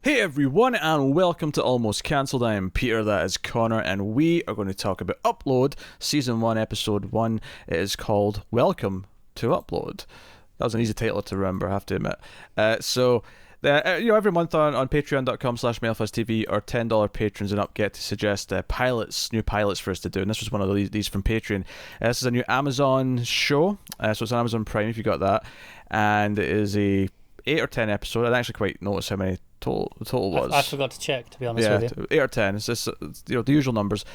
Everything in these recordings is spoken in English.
Hey everyone, and welcome to Almost Cancelled. I am Peter, that is Connor, and we are going to talk about Upload, Season 1, Episode 1. It is called Welcome to Upload. That was an easy title to remember, I have to admit. Every month on patreon.com/MailFuzzTV, our $10 patrons and up get to suggest new pilots for us to do, and this was one of these from Patreon. This is a new Amazon show, so it's on Amazon Prime if you got that, and it is a 8 or 10 episode. I didn't actually quite notice how many total was. I forgot to check, to be honest with you. 8 or 10. It's just, the usual numbers.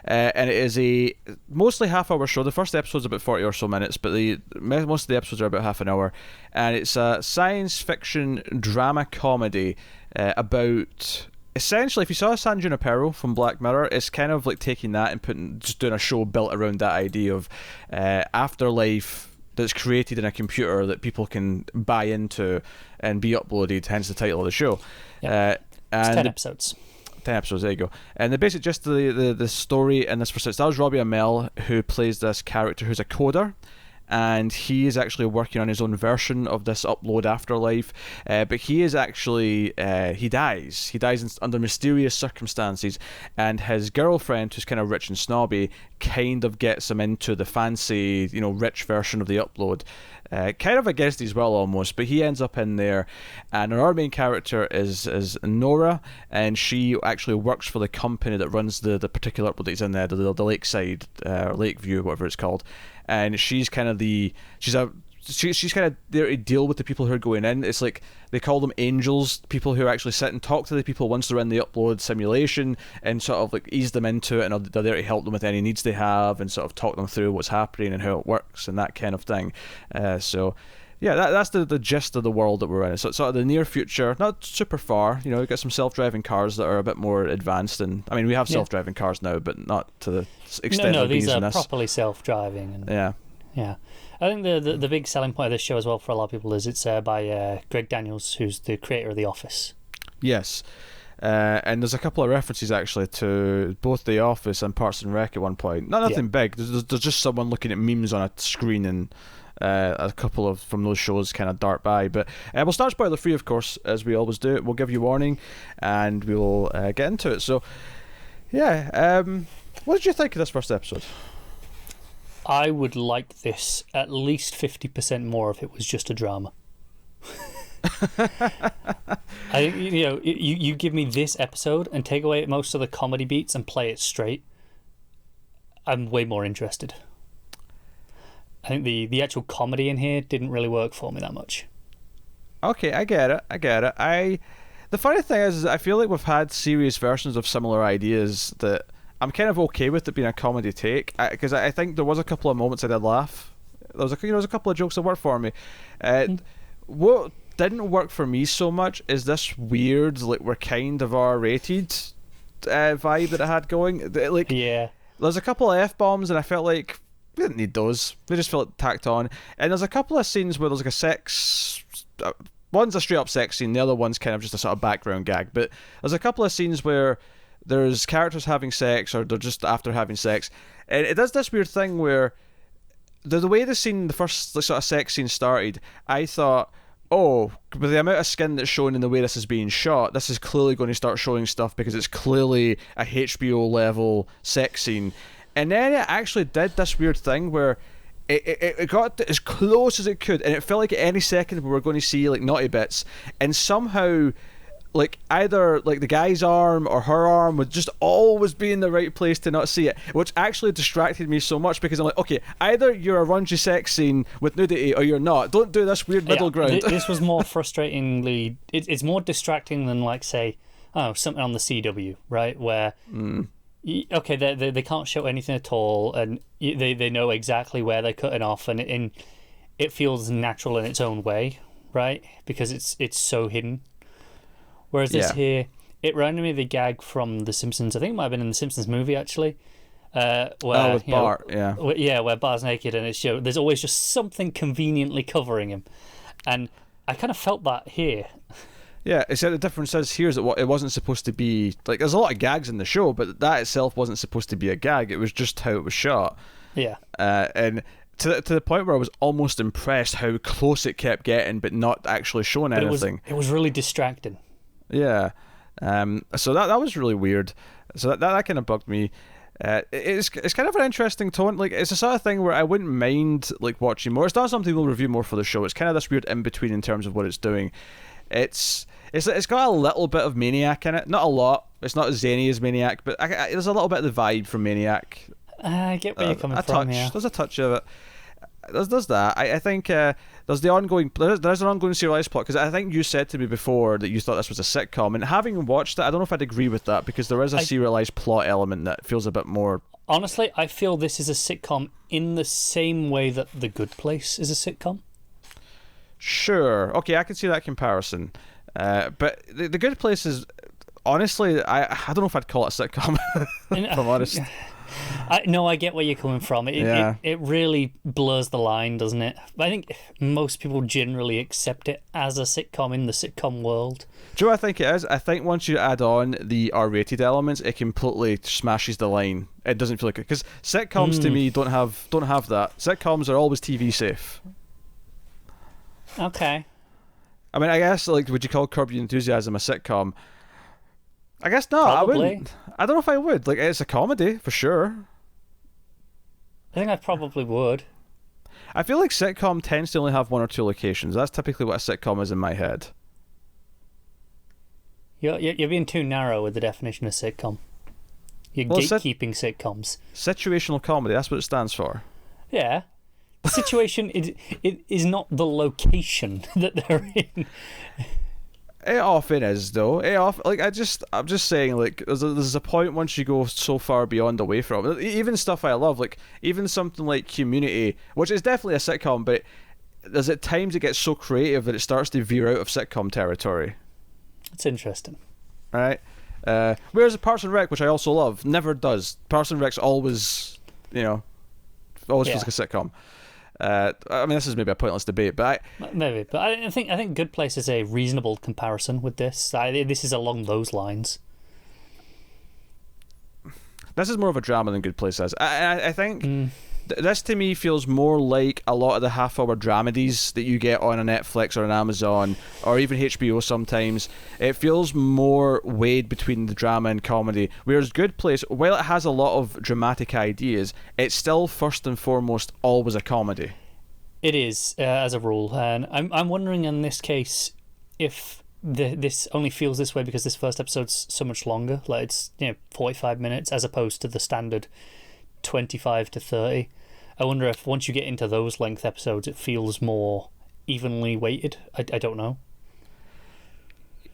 And it is a mostly half-hour show. The first episode's about 40 or so minutes, but most of the episodes are about half an hour. And it's a science fiction drama comedy about... Essentially, if you saw San Junipero from Black Mirror, it's kind of like taking that and just doing a show built around that idea of afterlife that's created in a computer that people can buy into and be uploaded, hence the title of the show. Yep. It's 10 episodes. 10 episodes, there you go. And the basic gist of the story in this first, that was Robbie Amell, who plays this character who's a coder, and he is actually working on his own version of this upload afterlife, but he is actually he dies under mysterious circumstances, and his girlfriend, who's kind of rich and snobby, kind of gets him into the fancy, rich version of the upload, kind of against his will almost, but he ends up in there. And our main character is Nora, and she actually works for the company that runs the particular upload that he's in there, the Lakeside, Lakeview, whatever it's called. And she's kind of she's kind of there to deal with the people who are going in. It's like they call them angels, people who actually sit and talk to the people once they're in the upload simulation, and sort of like ease them into it, and they're there to help them with any needs they have, and sort of talk them through what's happening and how it works and that kind of thing. That's the gist of the world that we're in. So it's sort of the near future, not super far. We've got some self-driving cars that are a bit more advanced, and I mean we have self-driving cars now, but not to the extent of these are this. properly self-driving. And, yeah. I think the big selling point of this show as well for a lot of people is it's by Greg Daniels, who's the creator of The Office. Yes. And there's a couple of references actually to both The Office and Parks and Rec at one point. Nothing big. There's just someone looking at memes on a screen, and a couple of from those shows kind of dart by. But we'll start spoiler free, of course, as we always do. We'll give you warning, and we will get into it. So, what did you think of this first episode? I would like this at least 50% more if it was just a drama. I think you give me this episode and take away most of the comedy beats and play it straight, I'm way more interested. I think the actual comedy in here didn't really work for me that much. Okay, I get it. The funny thing is I feel like we've had serious versions of similar ideas that I'm kind of okay with it being a comedy take, because I think there was a couple of moments I did laugh. There was a couple of jokes that worked for me. What didn't work for me so much is this weird, like, we're kind of R-rated vibe that it had going. There's a couple of F-bombs, and I felt like we didn't need those. They just felt tacked on. And there's a couple of scenes where there's like a sex... one's a straight-up sex scene, the other one's kind of just a sort of background gag. But there's a couple of scenes where there's characters having sex, or they're just after having sex, and it does this weird thing where the way the first sort of sex scene started, I thought, with the amount of skin that's shown in the way this is being shot, this is clearly going to start showing stuff because it's clearly a HBO level sex scene. And then it actually did this weird thing where it got as close as it could, and it felt like at any second we were going to see like naughty bits, and somehow like either like the guy's arm or her arm would just always be in the right place to not see it, which actually distracted me so much, because I'm like, okay, either you're a raunchy sex scene with nudity or you're not. Don't do this weird middle ground. This was more frustratingly, it's more distracting than like, say, something on the CW, right, where okay, they can't show anything at all, and they know exactly where they're cutting off, and it feels natural in its own way, right, because it's so hidden. Whereas this here, it reminded me of the gag from The Simpsons. I think it might have been in The Simpsons movie, actually. Where, with Bart, where Bart's naked, and it's there's always just something conveniently covering him. And I kind of felt that here. Yeah, except the difference is here is that it wasn't supposed to be... Like, there's a lot of gags in the show, but that itself wasn't supposed to be a gag. It was just how it was shot. Yeah. And to the point where I was almost impressed how close it kept getting, but not actually showing anything. It was really distracting. Yeah. So that was really weird. So that kind of bugged me. It's kind of an interesting tone. Like, it's the sort of thing where I wouldn't mind like watching more. It's not something we'll review more for the show. It's kind of this weird in between in terms of what it's doing. It's got a little bit of Maniac in it. Not a lot. It's not as zany as Maniac, but there's a little bit of the vibe from Maniac. I get where you're coming a from. touch. Yeah. There's a touch of it. There's that. I think there's an ongoing serialized plot, because I think you said to me before that you thought this was a sitcom, and having watched it, I don't know if I'd agree with that, because there is a serialized plot element that feels a bit more. Honestly, I feel this is a sitcom in the same way that The Good Place is a sitcom. Sure. Okay, I can see that comparison. But the Good Place is, honestly, I don't know if I'd call it a sitcom, if I'm honest. I get where you're coming from. It really blurs the line, doesn't it? I think most people generally accept it as a sitcom in the sitcom world. Do you know what I think it is? I think once you add on the R-rated elements, it completely smashes the line. It doesn't feel like it, because sitcoms to me don't have that. Sitcoms are always TV safe. Okay. I mean, I guess, like, would you call Curb Your Enthusiasm a sitcom? I guess not. Probably. I wouldn't. I don't know if I would. Like, it's a comedy for sure. I think I probably would. I feel like sitcom tends to only have one or two locations. That's typically what a sitcom is in my head. You're being too narrow with the definition of sitcom. You're gatekeeping sitcoms. Situational comedy. That's what it stands for. Yeah. The situation is not the location that they're in. It often is, though. I'm just saying, like, there's a point once you go so far beyond away from it. Even stuff I love, like even something like Community, which is definitely a sitcom, but there's at times it gets so creative that it starts to veer out of sitcom territory. It's interesting, right? Whereas Parks and Rec, which I also love, never does. Parks and Rec's always, feels like a sitcom. I mean, this is maybe a pointless debate, but I think Good Place is a reasonable comparison with this. This is along those lines. This is more of a drama than Good Place is. I think this to me feels more like a lot of the half-hour dramedies that you get on a Netflix or an Amazon or even HBO sometimes. It feels more weighed between the drama and comedy, whereas Good Place, while it has a lot of dramatic ideas, it's still first and foremost always a comedy. It is, as a rule, and I'm wondering in this case if this only feels this way because this first episode's so much longer, like it's 45 minutes as opposed to the standard 25 to 30. I wonder if once you get into those length episodes it feels more evenly weighted. I don't know.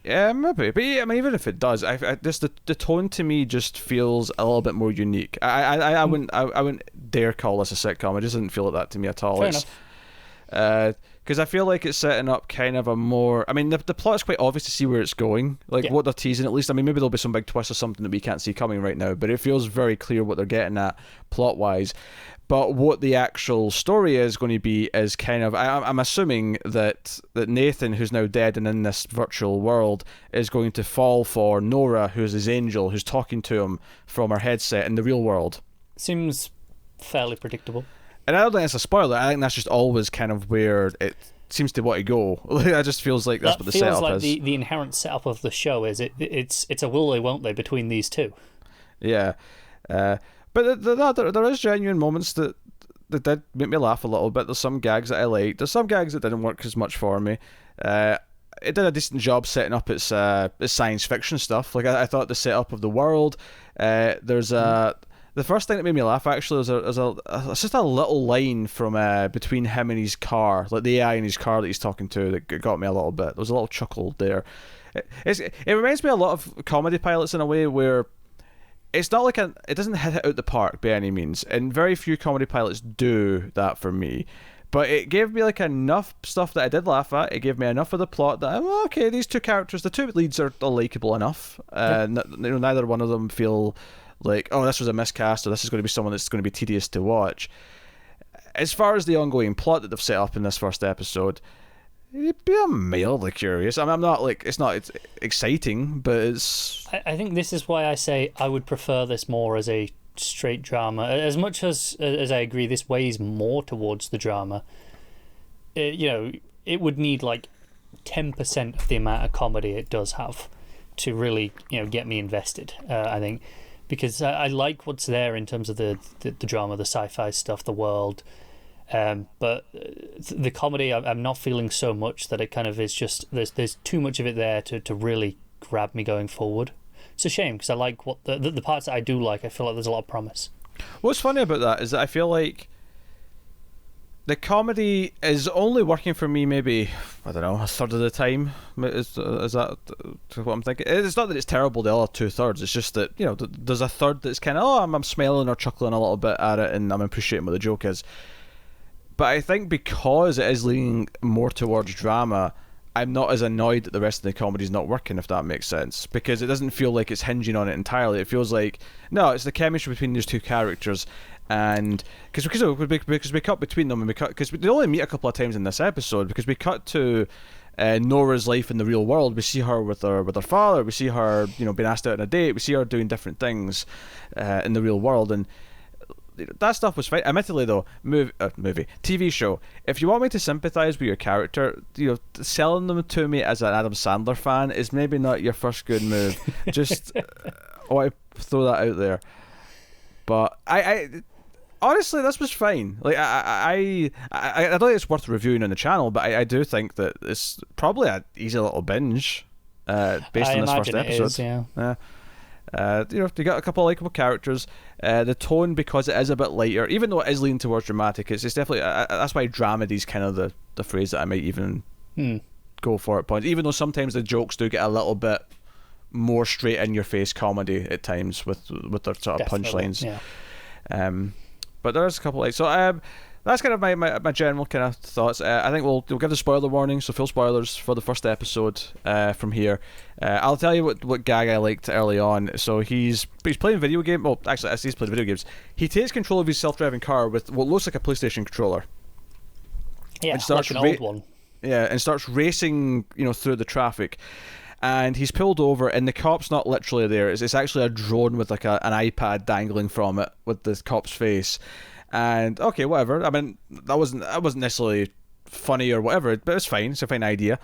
Yeah, maybe. But yeah, I mean, even if it does, I just the tone to me just feels a little bit more unique. I wouldn't dare call this a sitcom. It just doesn't feel like that to me at all. Fair enough. Because I feel like it's setting up kind of a more... I mean, the plot is quite obvious to see where it's going. Like, what they're teasing, at least. I mean, maybe there'll be some big twist or something that we can't see coming right now, but it feels very clear what they're getting at plot-wise. But what the actual story is going to be is kind of... I'm assuming that Nathan, who's now dead and in this virtual world, is going to fall for Nora, who's his angel, who's talking to him from her headset in the real world. Seems fairly predictable. And I don't think it's a spoiler. I think that's just always kind of where it seems to want to go. It just feels like that's what the setup is. That feels like the inherent setup of the show is it's a will they won't they between these two. Yeah. But there is genuine moments that did make me laugh a little bit. There's some gags that I liked. There's some gags that didn't work as much for me. It did a decent job setting up its science fiction stuff. Like I thought the setup of the world. The first thing that made me laugh actually was just a little line from between him and his car, like the AI in his car that he's talking to, that got me a little bit. There was a little chuckle there. It reminds me a lot of comedy pilots in a way where it's not like it doesn't hit it out the park by any means, and very few comedy pilots do that for me. But it gave me like enough stuff that I did laugh at. It gave me enough of the plot that okay, these two characters, the two leads are likable enough. Neither one of them feel like, oh, this was a miscast, or this is going to be someone that's going to be tedious to watch. As far as the ongoing plot that they've set up in this first episode, I'm mildly curious. I mean, I'm not like it's exciting, but it's. I think this is why I say I would prefer this more as a straight drama. As much as I agree, this weighs more towards the drama. It would need like 10% of the amount of comedy it does have. to really get me invested. I think because I like what's there in terms of the drama, the sci-fi stuff, the world. But the comedy, I'm not feeling so much that it kind of is just there's too much of it there to really grab me going forward. It's a shame because I like what the parts that I do like. I feel like there's a lot of promise. What's funny about that is that I feel like the comedy is only working for me maybe, I don't know, a third of the time. Is that what I'm thinking? It's not that it's terrible the other 2/3. It's just that, there's a third that's kind of, I'm smiling or chuckling a little bit at it and I'm appreciating what the joke is. But I think because it is leaning more towards drama, I'm not as annoyed that the rest of the comedy's not working, if that makes sense. Because it doesn't feel like it's hinging on it entirely. It feels like, no, it's the chemistry between these two characters. And because we cut between them, and because they only meet a couple of times in this episode, because we cut to Nora's life in the real world. We see her with her father. We see her, being asked out on a date. We see her doing different things in the real world, and that stuff was fine. Admittedly, though, TV show. If you want me to sympathise with your character, selling them to me as an Adam Sandler fan is maybe not your first good move. Just I want to throw that out there. But I honestly, this was fine. Like I don't think it's worth reviewing on the channel, but I do think that it's probably an easy little binge based on this first episode. Is, yeah. You got a couple of likable characters. The tone, because it is a bit lighter, even though it is leaning towards dramatic, it's definitely that's why dramedy is kind of the phrase that I might even go for at points. Even though sometimes the jokes do get a little bit more straight in your face comedy at times with their sort of punchlines. Yeah. But there's a couple that's kind of my general kind of thoughts. I think we'll give the spoiler warning, so full spoilers for the first episode from here. I'll tell you what gag I liked early on. So he's playing video game. Well, actually, as he's playing video games, he takes control of his self-driving car with what looks like a PlayStation controller. Yeah, like an old one. Yeah, and starts racing, through the traffic. And he's pulled over, and the cop's not literally there. It's actually a drone with like an iPad dangling from it with the cop's face. And okay, whatever. I mean, that wasn't necessarily funny or whatever, but it's fine. It's a fine idea.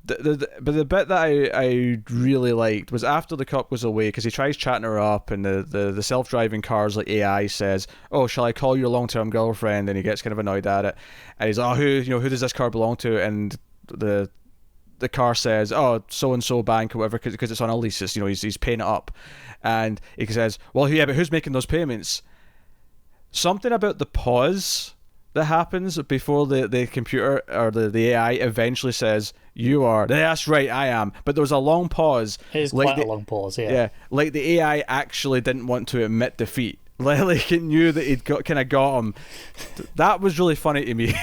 But the bit that I really liked was after the cop goes away, because he tries chatting her up, and the self-driving cars like AI says, "Oh, shall I call your long-term girlfriend?" And he gets kind of annoyed at it, and he's, "Oh, who does this car belong to?" And the car says, "Oh, so and so bank or whatever," because it's on a lease. It's, he's paying it up, and he says, "Well, yeah, but who's making those payments?" Something about the pause that happens before the computer or the AI eventually says, "You are." That's right, I am. But there was a long pause. It is quite a long pause, yeah. Yeah, like the AI actually didn't want to admit defeat. Like it knew that he'd got him. That was really funny to me.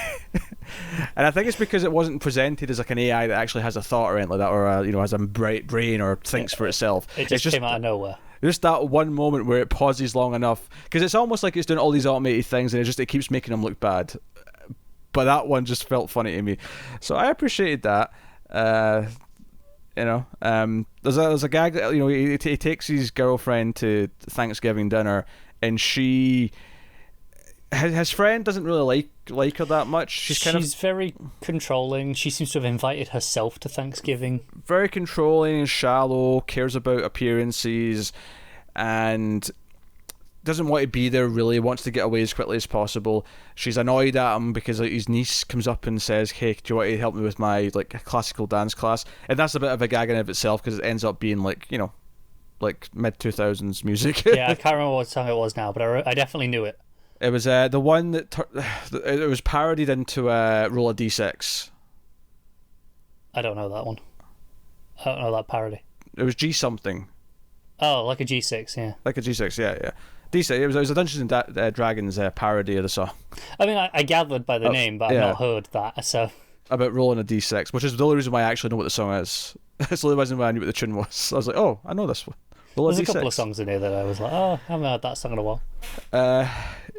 And I think it's because it wasn't presented as like an AI that actually has a thought or anything like that, or has a bright brain or thinks for itself. It just came out of nowhere. Just that one moment where it pauses long enough, because it's almost like it's doing all these automated things, and it keeps making them look bad. But that one just felt funny to me, so I appreciated that. There's a gag that he takes his girlfriend to Thanksgiving dinner, and his friend doesn't really like her that much. She's very controlling. She seems to have invited herself to Thanksgiving. Very controlling and shallow, cares about appearances, and doesn't want to be there really, wants to get away as quickly as possible. She's annoyed at him because his niece comes up and says, "Hey, do you want to help me with my classical dance class?" And that's a bit of a gag in of itself, because it ends up being like mid-2000s music. Yeah, I can't remember what song it was now, but I definitely knew it. It was the one that it was parodied into Roll a D6. I don't know that one. I don't know that parody. It was G something. Oh, like a G6, yeah. Like a G6, yeah. D6. It was a Dungeons and Dragons parody of the song. I mean, I gathered by the name, but I've not heard that. So about rolling a D6, which is the only reason why I actually know what the song is. It's the only reason why I knew what the tune was. I was like, oh, I know this one. There's a couple of songs in here that I was like, oh, I haven't heard that song in a while.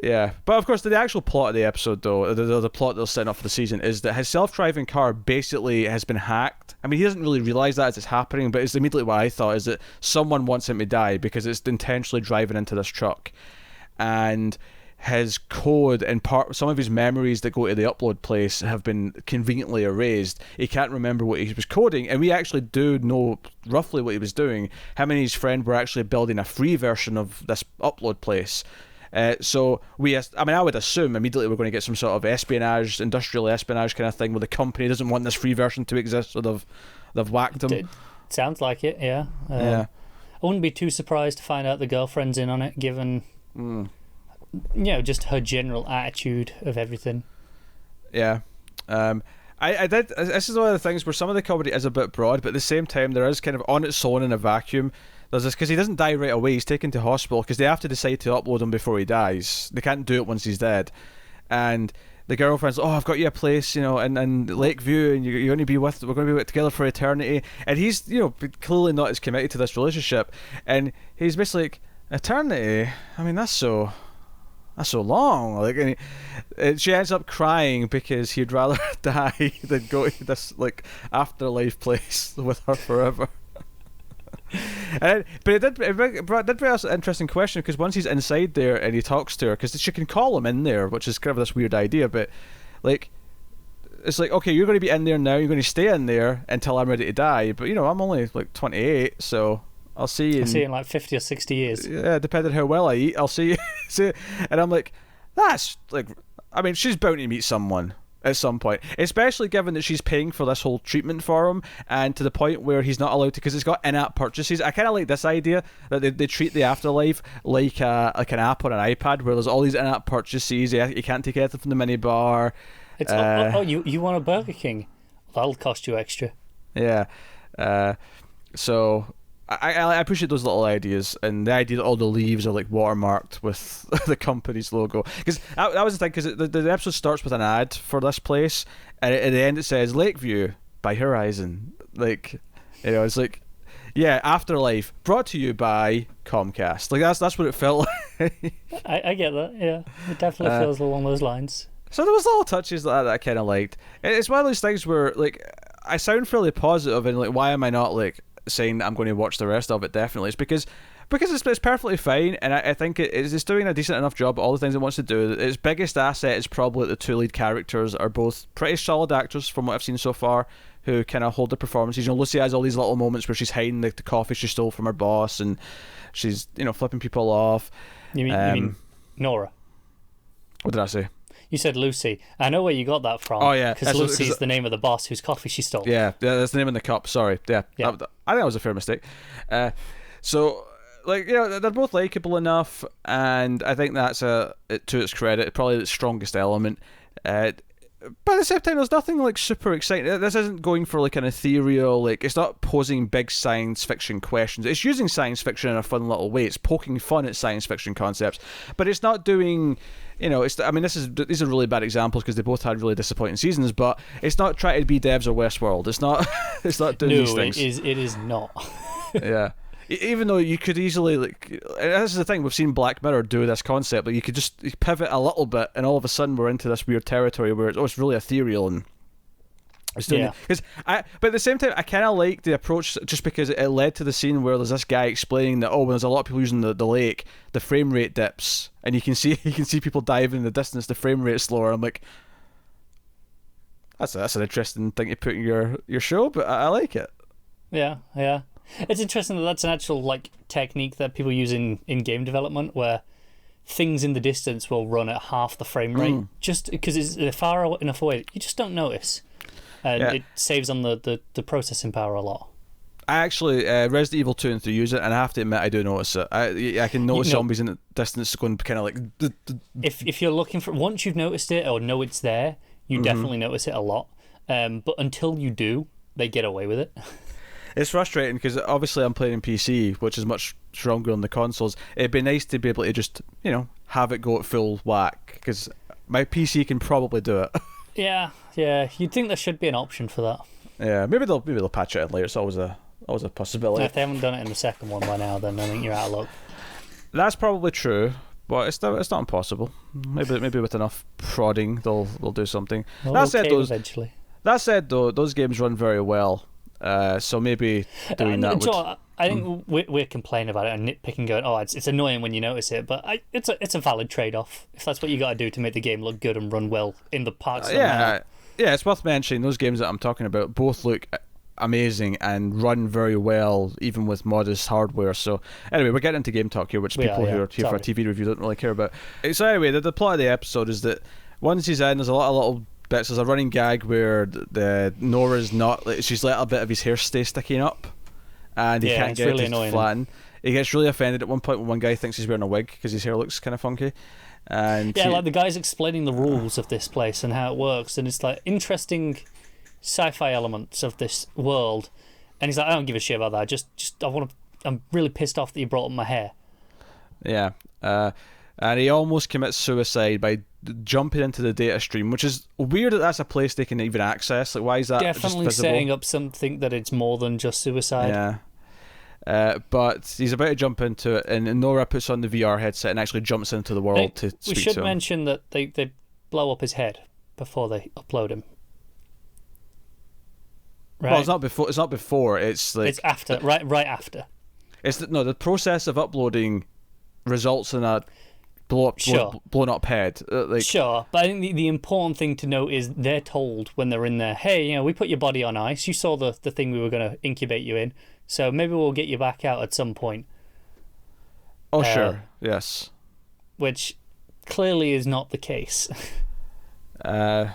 Yeah. But of course, the actual plot of the episode, though, the plot they're setting up for the season is that his self-driving car basically has been hacked. I mean, he doesn't really realise that as it's happening, but it's immediately what I thought, is that someone wants him to die because it's intentionally driving into this truck. And his code and some of his memories that go to the upload place have been conveniently erased. He can't remember what he was coding, and we actually do know roughly what he was doing. Him and his friend were actually building a free version of this upload place. So I would assume immediately we're going to get some sort of espionage, industrial espionage kind of thing, where the company doesn't want this free version to exist, so they've whacked him. It sounds like it, yeah. Yeah. I wouldn't be too surprised to find out the girlfriend's in on it, given just her general attitude of everything. Yeah. I did. This is one of the things where some of the comedy is a bit broad, but at the same time there is kind of on its own in a vacuum. There's this, because he doesn't die right away. He's taken to hospital because they have to decide to upload him before he dies. They can't do it once he's dead. And the girlfriend's, I've got you a place, in Lakeview, and we're going to be together for eternity. And he's, clearly not as committed to this relationship. And he's basically like, eternity? I mean, that's so long. Like, and she ends up crying because he'd rather die than go to this afterlife place with her forever. But it did bring us an interesting question, because once he's inside there and he talks to her, because she can call him in there, which is kind of this weird idea, but it's like, okay, you're going to be in there now, you're going to stay in there until I'm ready to die, but I'm only 28, so I'll see you in 50 or 60 years. Yeah, depending how well I eat, I'll see you. And I'm like, that's she's bound to meet someone at some point, especially given that she's paying for this whole treatment for him, and to the point where he's not allowed to, because it's got in-app purchases. I kind of like this idea that they treat the afterlife like an app on an iPad, where there's all these in-app purchases. You can't take anything from the minibar. It's you want a Burger King? That'll cost you extra. Yeah. So I appreciate those little ideas, and the idea that all the leaves are watermarked with the company's logo, because that was the thing, because the episode starts with an ad for this place, and at the end it says Lakeview by Horizon, it's like, yeah, Afterlife brought to you by Comcast. That's what it felt like. I get that. Yeah, it definitely feels along those lines. So there was little touches that I kind of liked. It's one of those things where I sound fairly positive, and why am I not saying I'm going to watch the rest of it? Definitely, it's because it's perfectly fine, and I think it's doing a decent enough job at all the things it wants to do. Its biggest asset is probably the two lead characters are both pretty solid actors from what I've seen so far, who kind of hold the performances. Lucy has all these little moments where she's hiding the coffee she stole from her boss, and she's flipping people off. You mean Nora? What did I say? You said Lucy. I know where you got that from. Oh, yeah. Because Lucy's the name of the boss whose coffee she stole. Yeah, that's the name in the cup. Sorry. Yeah. I think that was a fair mistake. So, they're both likable enough, and I think that's to its credit, probably its strongest element. But at the same time, there's nothing super exciting. This isn't going for an ethereal, it's not posing big science fiction questions. It's using science fiction in a fun little way. It's poking fun at science fiction concepts, but it's not doing, these are really bad examples because they both had really disappointing seasons, but it's not trying to be Devs or Westworld. It's not doing these things. It is not. Yeah. Even though you could easily, and this is the thing, we've seen Black Mirror do this concept, you could just pivot a little bit, and all of a sudden we're into this weird territory where it's really ethereal, and it's doing it. But at the same time, I kind of like the approach, just because it led to the scene where there's this guy explaining that when there's a lot of people using the lake, the frame rate dips, and you can see people diving in the distance, the frame rate's slower. I'm like, that's an interesting thing to put in your show, but I like it. Yeah. It's interesting that that's an actual technique that people use in game development, where things in the distance will run at half the frame rate, just because they're far enough away you just don't notice, and it saves on the processing power a lot. I actually Resident Evil 2 and 3 use it, and I have to admit I do notice it. I can notice zombies in the distance going kind of if you're looking for, once you've noticed it or know it's there, you definitely notice it a lot, but until you do, they get away with it. It's frustrating because obviously I'm playing PC, which is much stronger on the consoles. It'd be nice to be able to just, have it go at full whack, because my PC can probably do it. Yeah. You'd think there should be an option for that. Yeah, maybe they'll patch it in later. It's always a possibility. If they haven't done it in the second one by now, then I think you're out of luck. That's probably true, but it's not impossible. Maybe with enough prodding, they'll do something. Eventually. That said, though, those games run very well. So maybe doing that would... I think we're complaining about it and nitpicking, going, "Oh, it's annoying when you notice it," but it's a valid trade-off if that's what you got to do to make the game look good and run well in the parts. Yeah, it's worth mentioning those games that I'm talking about both look amazing and run very well, even with modest hardware. So anyway, we're getting into game talk here, which people who are here for a TV review don't really care about. So anyway, the plot of the episode is that once he's in, there's a lot of little bits. There's a running gag where the Nora's not. She's let a bit of his hair stay sticking up, and he can't get it to flatten. He gets really offended at one point when one guy thinks he's wearing a wig because his hair looks kind of funky. And like the guy's explaining the rules of this place and how it works, and it's like interesting sci-fi elements of this world, and he's like, I don't give a shit about that. Just I'm really pissed off that you brought up my hair. Yeah, and he almost commits suicide by jumping into the data stream, which is weird that that's a place they can even access. Like, why is that definitely just visible? setting up something that it's more than just suicide. Yeah. But he's about to jump into it, and Nora puts on the VR headset and actually jumps into the world to speak to him. We should mention that they blow up his head before they upload him. Right. Well, it's not before. It's like it's after. Right after. It's the process of uploading results in a blown up head. Sure, but I think the important thing to note is they're told when they're in there, hey, we put your body on ice. You saw the thing we were going to incubate you in, so maybe we'll get you back out at some point. Oh, sure. Yes. Which clearly is not the case. Yeah.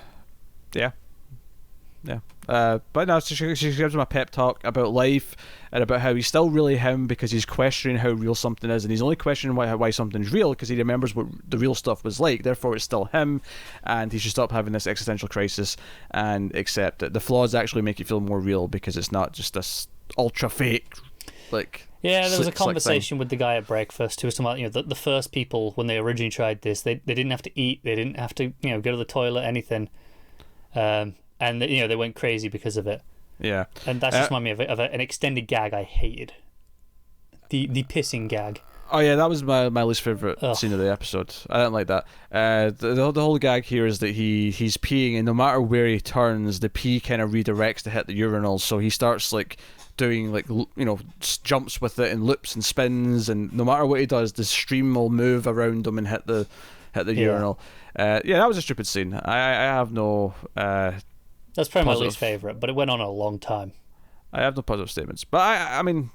But no, she gives him a pep talk about life and about how he's still really him because he's questioning how real something is, and he's only questioning why something's real because he remembers what the real stuff was like. Therefore, it's still him, and he should stop having this existential crisis and accept that the flaws actually make it feel more real because it's not just this ultra fake. Yeah, there was a conversation with the guy at breakfast who was talking about, the first people when they originally tried this, they didn't have to eat, they didn't have to go to the toilet, anything. And they went crazy because of it. Yeah, and that just reminded me of an extended gag I hated. The pissing gag. Oh yeah, that was my least favorite scene of the episode. I didn't like that. The whole gag here is that he's peeing, and no matter where he turns, the pee kind of redirects to hit the urinal. So he starts doing jumps with it and loops and spins, and no matter what he does, the stream will move around him and hit the urinal. That was a stupid scene. I have no. That's probably my least favourite, but it went on a long time. I have no positive statements. But I mean,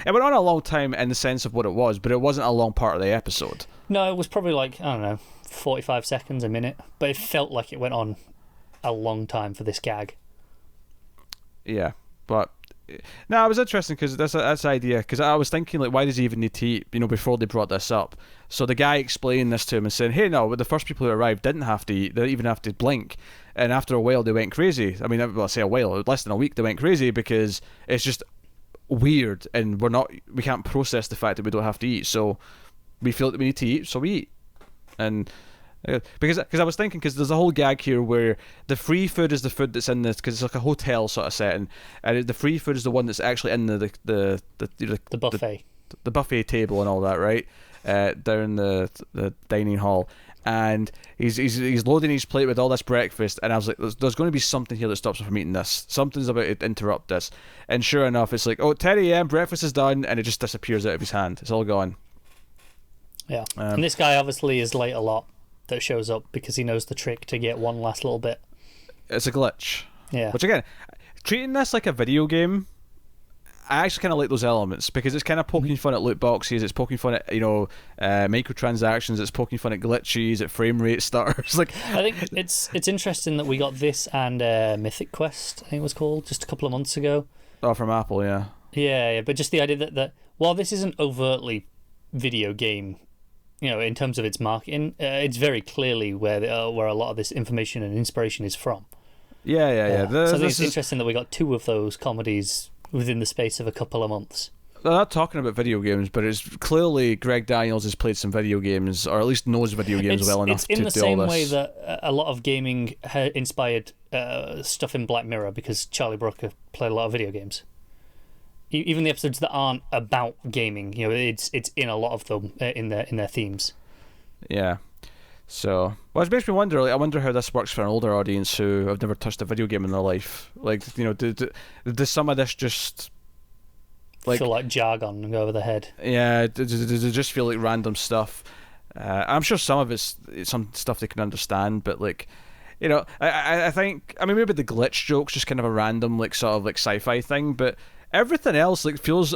it went on a long time in the sense of what it was, but it wasn't a long part of the episode. No, it was probably 45 seconds, a minute. But it felt like it went on a long time for this gag. Yeah, but... No, it was interesting because that's the idea. Because I was thinking, why does he even need to eat? Before they brought this up. So the guy explained this to him and said, "Hey, no, the first people who arrived didn't have to eat. They didn't even have to blink. And after a while, they went crazy. I mean, I say a while, less than a week, they went crazy because it's just weird, and we can't process the fact that we don't have to eat. So we feel that we need to eat, so we eat." And because I was thinking, because there's a whole gag here where the free food is the food that's in this, because it's like a hotel sort of setting, and the free food is the one that's actually in the buffet, the buffet table and all that, right, down the dining hall, and he's loading his plate with all this breakfast, and I was like, there's going to be something here that stops him from eating this. Something's about to interrupt this, and sure enough, it's like, 10 a.m. breakfast is done, and it just disappears out of his hand. It's all gone. Yeah, and this guy obviously is late a lot. That shows up because he knows the trick to get one last little bit. It's a glitch. Yeah. Which again, treating this like a video game, I actually kind of like those elements because it's kind of poking fun at loot boxes, it's poking fun at microtransactions, it's poking fun at glitches, at frame rate stutters. I think it's interesting that we got this and Mythic Quest, I think it was called, just a couple of months ago. Oh, from Apple, yeah. Yeah, but just the idea that while this isn't overtly video game, in terms of its marketing, it's very clearly where a lot of this information and inspiration is from. Yeah. So I think it's interesting that we got two of those comedies within the space of a couple of months. They're not talking about video games, but it's clearly Greg Daniels has played some video games, or at least knows video games well enough to do all this. It's in the same way that a lot of gaming inspired stuff in Black Mirror, because Charlie Brooker played a lot of video games. Even the episodes that aren't about gaming, it's in a lot of them in their themes. Yeah. So, well, it makes me wonder. I wonder how this works for an older audience who have never touched a video game in their life. Does some of this just feel like jargon and go over the head. Yeah, they just feel like random stuff. I'm sure some of it's some stuff they can understand, but like, you know, I think, I mean, maybe the glitch joke's just kind of a random like sort of like sci-fi thing, but everything else like feels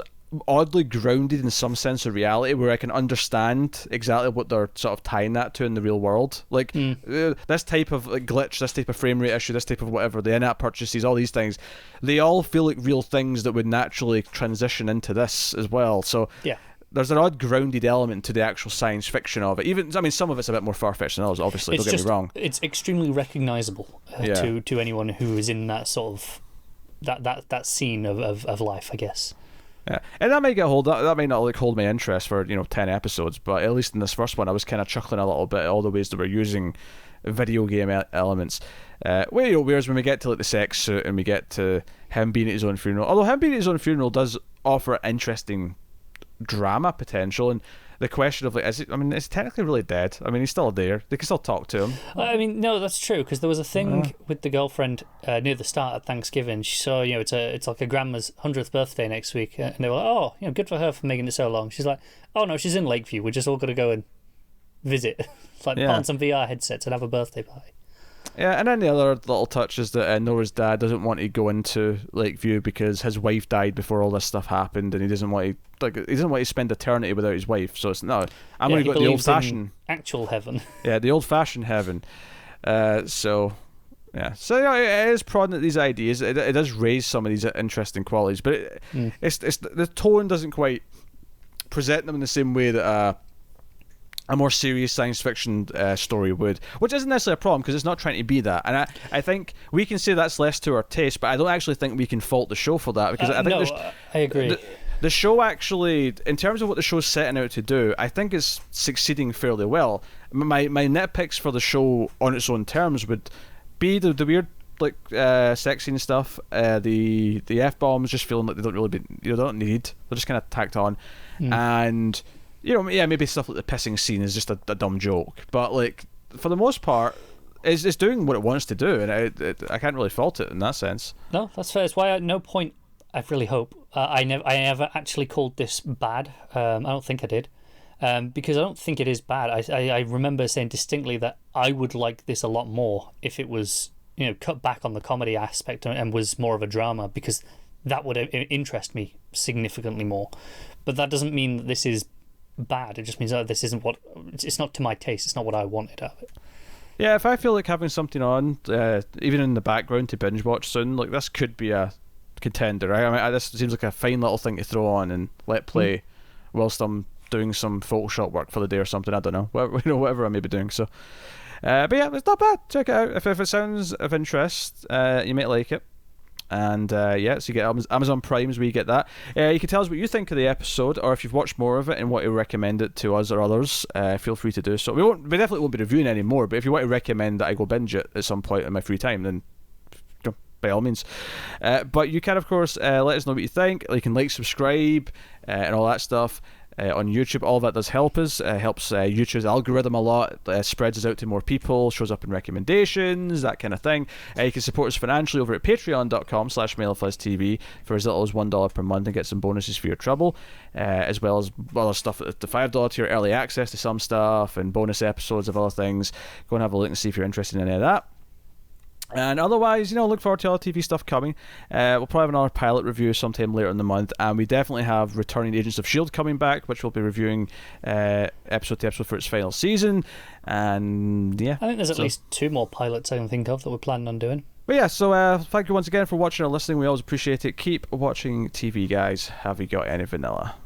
oddly grounded in some sense of reality where I can understand exactly what they're sort of tying that to in the real world. Like this type of like glitch, this type of frame rate issue, this type of whatever, the in-app purchases, all these things, they all feel like real things that would naturally transition into this as well. So yeah, there's an odd grounded element to the actual science fiction of it. Even, I mean, some of it's a bit more far-fetched than others, obviously, don't get me wrong. It's extremely recognisable to anyone who is in that sort of that scene of life, I guess. Yeah, and that might that may not like hold my interest for 10 episodes, but at least in this first one, I was kind of chuckling a little bit at all the ways that we're using video game elements. Whereas when we get to like the sex suit and we get to him being at his own funeral, although him being at his own funeral does offer interesting drama potential, and the question of like, is he technically really dead? I mean, he's still there. They can still talk to him. I mean, no, that's true, because there was a thing with the girlfriend near the start of Thanksgiving. She saw, it's like a grandma's 100th birthday next week, and they were like, oh, good for her for making it so long. She's like, oh no, she's in Lakeview. We're just all gonna go and visit, like put on some VR headsets and have a birthday party. Yeah, and then the other little touch is that Nora's dad doesn't want to go into Lakeview because his wife died before all this stuff happened, and he doesn't want to spend eternity without his wife. So it's no, I'm going to go to the old-fashioned actual heaven. Yeah, the old-fashioned heaven. So it is prodding at these ideas. It does raise some of these interesting qualities, but it's the tone doesn't quite present them in the same way that a more serious science fiction story would, which isn't necessarily a problem because it's not trying to be that. And I think we can say that's less to our taste, but I don't actually think we can fault the show for that, because I think I agree. The show actually, in terms of what the show's setting out to do, I think is succeeding fairly well. My nitpicks for the show on its own terms would be the weird like sex scene stuff, the F-bombs just feeling like they don't really be, they don't need, they're just kind of tacked on, and maybe stuff like the pissing scene is just a dumb joke, but like for the most part, it's doing what it wants to do, and I can't really fault it in that sense. No, that's fair. It's why at no point, I really hope, I never actually called this bad. I don't think I did, because I don't think it is bad. I remember saying distinctly that I would like this a lot more if it was cut back on the comedy aspect and was more of a drama, because that would interest me significantly more. But that doesn't mean that this is bad. It just means this isn't what, it's not to my taste. It's not what I wanted out of it. Yeah, if I feel like having something on, even in the background to binge watch soon, like this could be a contender. Right? I mean, this seems like a fine little thing to throw on and let play whilst I'm doing some Photoshop work for the day or something. I don't know, whatever I may be doing. So, but yeah, it's not bad. Check it out if it sounds of interest. You might like it. And so you get Amazon Prime's where you get that. You can tell us what you think of the episode, or if you've watched more of it and want to recommend it to us or others, feel free to do so. We definitely won't be reviewing any more, but if you want to recommend that I go binge it at some point in my free time, then by all means. But you can, of course, let us know what you think. You can subscribe, and all that stuff. On YouTube, all that does help us. Helps YouTube's algorithm a lot. Spreads us out to more people. Shows up in recommendations, that kind of thing. You can support us financially over at patreon.com/MailFuzzTV for as little as $1 per month and get some bonuses for your trouble, as well as other stuff at the $5 tier, early access to some stuff and bonus episodes of other things. Go and have a look and see if you're interested in any of that. And otherwise, look forward to other TV stuff coming. We'll probably have another pilot review sometime later in the month, and we definitely have returning Agents of S.H.I.E.L.D. coming back, which we'll be reviewing episode to episode for its final season. And yeah, I think there's at least 2 more pilots I can think of that we're planning on doing. But yeah, so thank you once again for watching or listening. We always appreciate it. Keep watching TV, guys. Have you got any vanilla?